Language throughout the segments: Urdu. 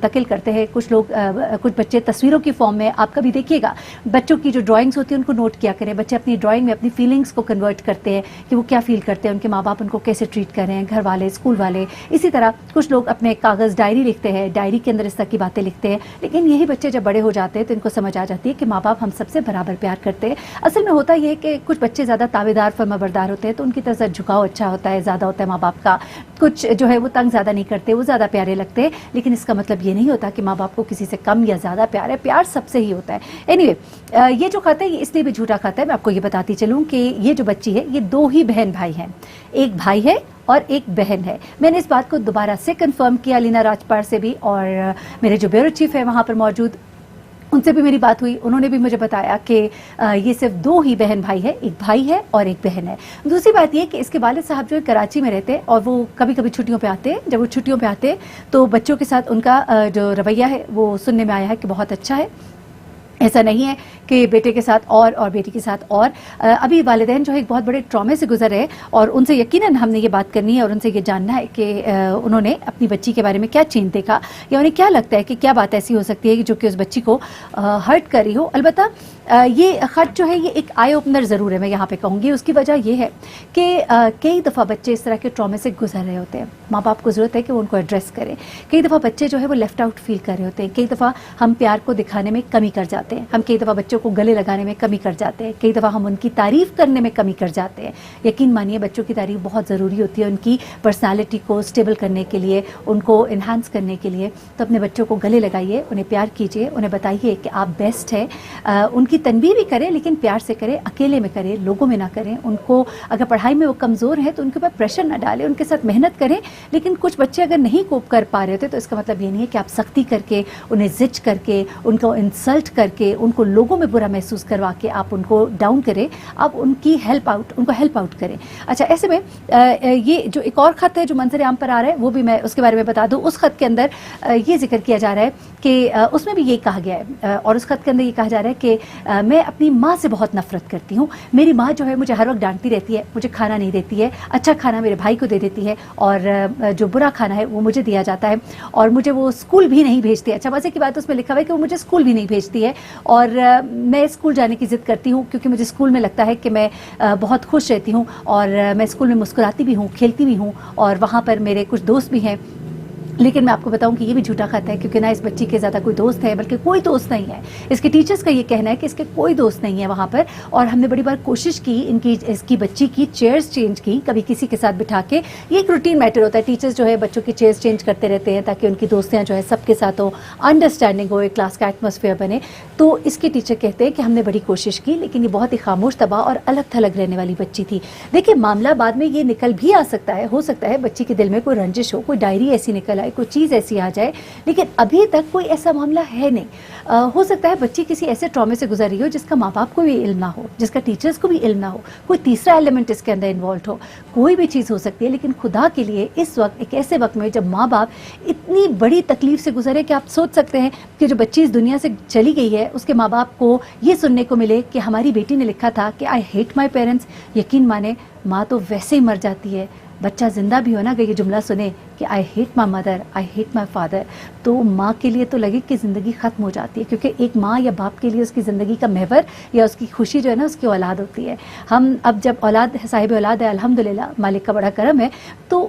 منتقل کرتے ہیں. کچھ بچے تصویروں کی فارم میں, آپ کبھی دیکھیے گا بچوں کی جو ڈرائنگس ہوتی ہیں ان کو نوٹ کیا کریں. بچے اپنی ڈرائنگ میں اپنی فیلنگس کو کنورٹ کرتے ہیں کہ وہ کیا فیل کرتے ہیں, ان کے ماں باپ ان کو کیسے ٹریٹ کر رہے ہیں, گھر والے, اسکول والے. اسی طرح کچھ لوگ اپنے کاغذ ڈائری لکھتے ہیں, ڈائری کے اندر اس طرح کی باتیں لکھتے ہیں. لیکن یہی بچے جب بڑے ہو جاتے ہیں تو ان کو سمجھ آ جاتی ہے کہ ماں باپ ہم سب سے برابر پیار کرتے ہیں. اصل میں ہوتا یہ ہے کہ کچھ بچے زیادہ تابعدار فرمانبردار ہوتے ہیں تو ان کی طرف جھکاؤ اچھا ہوتا ہے, زیادہ ہوتا ہے ماں باپ کا. کچھ جو ہے وہ تنگ زیادہ نہیں کرتے, وہ زیادہ پیارے لگتے ہیں. لیکن اس کا مطلب یہ نہیں ہوتا کہ ماں باپ کو کسی سے کم یا زیادہ پیار ہے, پیار سب سے ہی ہوتا ہے. اینی یہ جو خط ہے یہ اس لیے بھی جھوٹا خط ہے. میں آپ کو یہ بتاتی چلوں کہ یہ جو بچی ہے یہ 2 ہی بہن بھائی ہیں, ایک بھائی ہے اور ایک بہن ہے. میں نے اس بات کو دوبارہ سے کنفرم کیا لینا راجپال سے بھی, اور میرے جو بیورو چیف ہے وہاں پر موجود ان سے بھی میری بات ہوئی. انہوں نے بھی مجھے بتایا کہ یہ صرف 2 ہی بہن بھائی ہے, ایک بھائی ہے اور ایک بہن ہے. دوسری بات یہ کہ اس کے والد صاحب جو ہے کراچی میں رہتے ہیں اور وہ کبھی کبھی چھٹیوں پہ آتے ہیں. جب وہ چھٹیوں پہ آتے ہیں تو بچوں کے ساتھ ان کا جو رویہ ہے وہ سننے میں آیا ہے کہ بہت اچھا ہے. ایسا نہیں ہے کہ بیٹے کے ساتھ اور بیٹی کے ساتھ اور. ابھی والدین جو ہے ایک بہت بڑے ٹرامے سے گزر رہے ہیں اور ان سے یقیناً ہم نے یہ بات کرنی ہے اور ان سے یہ جاننا ہے کہ انہوں نے اپنی بچی کے بارے میں کیا چینج دیکھا یا انہیں کیا لگتا ہے کہ کیا بات ایسی ہو سکتی ہے جو کہ اس بچی کو ہرٹ کر رہی ہو. البتہ یہ خط جو ہے یہ ایک آئی اوپنر ضرور ہے, میں یہاں پہ کہوں گی. اس کی وجہ یہ ہے کہ کئی دفعہ بچے اس طرح کے ٹرامے سے گزر رہے ہوتے ہیں. ماں باپ کو ضرورت ہے کہ وہ ان کو ایڈریس کریں. کئی دفعہ بچے جو ہے وہ لیفٹ آؤٹ فیل کر رہے ہوتے ہیں. کئی دفعہ ہم پیار کو دکھانے میں کمی کر جاتے ہیں. ہم کئی دفعہ بچوں کو گلے لگانے میں کمی کر جاتے ہیں. کئی دفعہ ہم ان کی تعریف کرنے میں کمی کر جاتے ہیں. یقین مانیے بچوں کی تعریف بہت ضروری ہوتی ہے ان کی پرسنالٹی کو اسٹیبل کرنے کے لیے, ان کو انہانس کرنے کے لیے. تو اپنے بچوں کو گلے لگائیے, انہیں پیار کیجیے, انہیں بتائیے کہ آپ بیسٹ ہے. ان کی تنبیہ بھی کریں لیکن پیار سے کریں, اکیلے میں کریں, لوگوں میں نہ کریں. ان کو اگر پڑھائی میں وہ کمزور ہیں تو ان کے اوپر پریشر نہ ڈالیں, ان کے ساتھ محنت کریں. لیکن کچھ بچے اگر نہیں کوپ کر پا رہے ہوتے تو اس کا مطلب یہ نہیں ہے کہ آپ سختی کر کے, انہیں زج کر کے, ان کو انسلٹ کر کے, ان کو لوگوں میں برا محسوس کروا کے آپ ان کو ڈاؤن کریں. آپ ان کو ہیلپ آؤٹ کریں. اچھا, ایسے میں یہ جو ایک اور خط ہے جو منظر عام پر آ رہا ہے وہ بھی میں اس کے بارے میں بتا دوں. اس خط کے اندر یہ ذکر کیا جا رہا ہے کہ اس میں بھی یہی کہا گیا ہے, اور اس خط کے اندر یہ کہا جا رہا ہے کہ میں اپنی ماں سے بہت نفرت کرتی ہوں. میری ماں جو ہے مجھے ہر وقت ڈانٹتی رہتی ہے, مجھے کھانا نہیں دیتی ہے, اچھا کھانا میرے بھائی کو دے دیتی ہے اور جو برا کھانا ہے وہ مجھے دیا جاتا ہے, اور مجھے وہ اسکول بھی نہیں بھیجتی. اچھا, مزے کی بات اس میں لکھا ہوا ہے کہ وہ مجھے اسکول بھی نہیں بھیجتی ہے, اور میں اسکول جانے کی ضد کرتی ہوں کیونکہ مجھے اسکول میں لگتا ہے کہ میں بہت خوش رہتی ہوں اور میں اسکول میں مسکراتی بھی ہوں, کھیلتی بھی ہوں, اور وہاں پر میرے کچھ دوست بھی ہیں. لیکن میں آپ کو بتاؤں کہ یہ بھی جھوٹا خط ہے کیونکہ نہ اس بچی کے زیادہ کوئی دوست ہے, بلکہ کوئی دوست نہیں ہے. اس کے ٹیچرز کا یہ کہنا ہے کہ اس کے کوئی دوست نہیں ہے وہاں پر, اور ہم نے بڑی بار کوشش کی اس کی بچی کی چیئرز چینج کی, کبھی کسی کے ساتھ بٹھا کے. یہ ایک روٹین میٹر ہوتا ہے, ٹیچرز جو ہے بچوں کی چیئرز چینج کرتے رہتے ہیں تاکہ ان کی دوستیاں جو ہے سب کے ساتھ ہو, انڈرسٹینڈنگ ہو, ایک کلاس کا ایٹماسفیئر بنے. تو اس کے ٹیچر کہتے ہیں کہ ہم نے بڑی کوشش کی لیکن یہ بہت ہی خاموش طبع اور الگ تھلگ رہنے والی بچی تھی. دیکھیں, معاملہ بعد میں یہ نکل بھی آ سکتا ہے, ہو سکتا ہے بچی کے دل میں کوئی رنجش ہو, کوئی ڈائری ایسی نکل آئے, کوئی چیز ایسی آ جائے, لیکن ابھی تک کوئی ایسا معاملہ ہے نہیں. ہو سکتا ہے بچی کسی ایسے ٹرامے سے گزر رہی ہو جس کا ماں باپ کو بھی علم نہ ہو, جس کا ٹیچرز کو بھی علم نہ ہو, کوئی تیسرا ایلیمنٹ اس کے اندر انوالوڈ ہو, کوئی بھی چیز ہو سکتی ہے. لیکن خدا کے لیے اس وقت, ایک ایسے وقت میں جب ماں باپ اتنی بڑی تکلیف سے گزرے کہ آپ سوچ سکتے ہیں کہ جو بچی اس دنیا سے چلی گئی ہے اس کے ماں باپ کو یہ سننے کو ملے کہ ہماری بیٹی نے لکھا تھا کہ آئی ہیٹ مائی پیرنٹس. یقین مانے ماں تو ویسے ہی مر جاتی ہے, بچہ زندہ بھی ہو نا کہ یہ جملہ سنے کہ I hate my mother, I hate my father, تو ماں کے لیے تو لگے کہ زندگی ختم ہو جاتی ہے. کیونکہ ایک ماں یا باپ کے لیے اس کی زندگی کا محور یا اس کی خوشی جو ہے نا اس کی اولاد ہوتی ہے. ہم اب جب صاحب اولاد ہے, الحمدللہ مالک کا بڑا کرم ہے, تو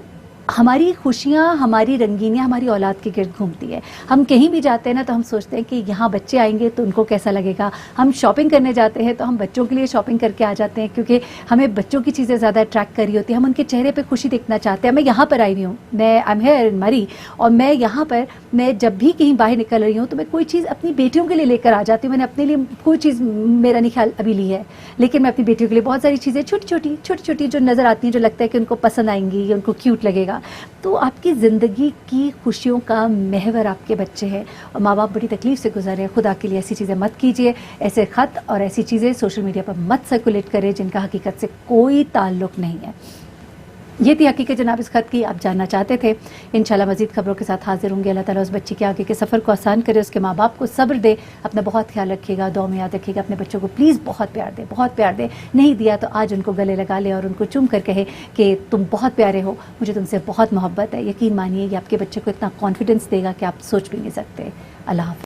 ہماری خوشیاں, ہماری رنگینیاں ہماری اولاد کے گرد گھومتی ہے. ہم کہیں بھی جاتے ہیں نا تو ہم سوچتے ہیں کہ یہاں بچے آئیں گے تو ان کو کیسا لگے گا. ہم شاپنگ کرنے جاتے ہیں تو ہم بچوں کے لیے شاپنگ کر کے آ جاتے ہیں کیونکہ ہمیں بچوں کی چیزیں زیادہ اٹریکٹ کر رہی ہوتی ہیں, ہم ان کے چہرے پہ خوشی دیکھنا چاہتے ہیں. میں یہاں پر آئی ہوئی ہوں, میں آئی ایم ہیئر ان مری, اور میں یہاں پر میں جب بھی کہیں باہر نکل رہی ہوں تو میں کوئی چیز اپنی بیٹیوں کے لیے لے کر آ جاتی ہوں. میں نے اپنے لیے کوئی چیز میرا نہیں خیال ابھی لی ہے, لیکن میں اپنی بیٹیوں کے لیے بہت ساری چیزیں چھوٹی چھوٹی جو نظر آتی ہیں, جو لگتا ہے کہ ان کو پسند آئیں گی یا ان کو کیوٹ لگے گا. تو آپ کی زندگی کی خوشیوں کا محور آپ کے بچے ہیں, اور ماں باپ بڑی تکلیف سے گزر رہے ہیں. خدا کے لیے ایسی چیزیں مت کیجیے, ایسے خط اور ایسی چیزیں سوشل میڈیا پر مت سرکولیٹ کریں جن کا حقیقت سے کوئی تعلق نہیں ہے. یہ تھی حقیقت جناب اس خط کی، آپ جاننا چاہتے تھے. انشاءاللہ مزید خبروں کے ساتھ حاضر ہوں گے. اللہ تعالیٰ اس بچی کے آگے کے سفر کو آسان کرے، اس کے ماں باپ کو صبر دے. اپنا بہت خیال رکھیے گا، دعا میں یاد رکھیے گا. اپنے بچوں کو پلیز بہت پیار دے، بہت پیار دے. نہیں دیا تو آج ان کو گلے لگا لے اور ان کو چوم کر کہے کہ تم بہت پیارے ہو، مجھے تم سے بہت محبت ہے. یقین مانیے یہ آپ کے بچے کو اتنا کانفیڈنس دے گا کہ آپ سوچ بھی نہیں سکتے. اللہ حافظ.